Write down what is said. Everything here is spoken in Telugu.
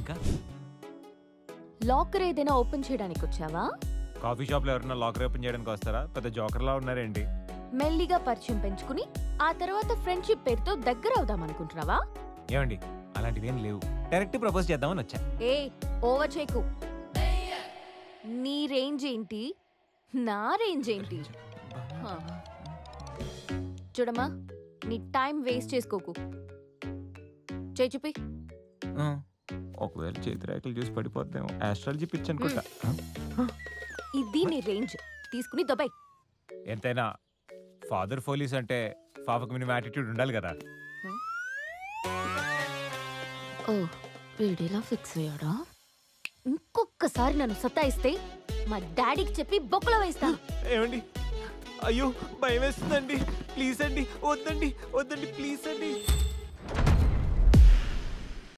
ఇంకా లాకర్ ఏదైనా ఓపెన్ చేయడానికి వచ్చావా? కాఫీ షాప్ లో ఎవరైనా లాకర్ ఓపెన్ చేయడానికి వస్తారా? పెద్ద జోకర్ లా ఉన్నారేంటి? మెల్లిగా పరిచయం పెంచుకుని ఆ తర్వాత ఫ్రెండ్షిప్ పేరుతో దగ్గర అవుదాం అనుకుంటున్నావా? ఏమండి అలాంటివి ఏం లేవు. డైరెక్ట్ ప్రపోజ్ చేద్దామని వచ్చా. ఏ ఓవర్ చేయకు. నీ రేంజ్ ఏంటి, నా రేంజ్ ఏంటి? చూడమ్మా, నీ టైం వేస్ట్ చేసుకోకు. చేయి చూపి. ఒకవేళ చేతి రేఖలు చూసి పడిపోద్దాం. ఆస్ట్రాలజీ పిచ్ అనుకుంటా. ఇది నీ రేంజ్, తీసుకుని దొబాయ్. ఎంతైనా ఫాదర్ పోలీస్ అంటే పాపకు మినిమం యాటిట్యూడ్ ఉండాలి కదా. ఓ వీడిలా ఫిక్స్ అయ్యాడా? ఇంకొకసారి నన్ను సతాయిస్తే మా డాడీకి చెప్పి బొక్కలో వేస్తా. ఏమండి, అయ్యో భయం వేస్తుందండి. ప్లీజ్ అండి, వద్దండి వద్దండి, ప్లీజ్ అండి.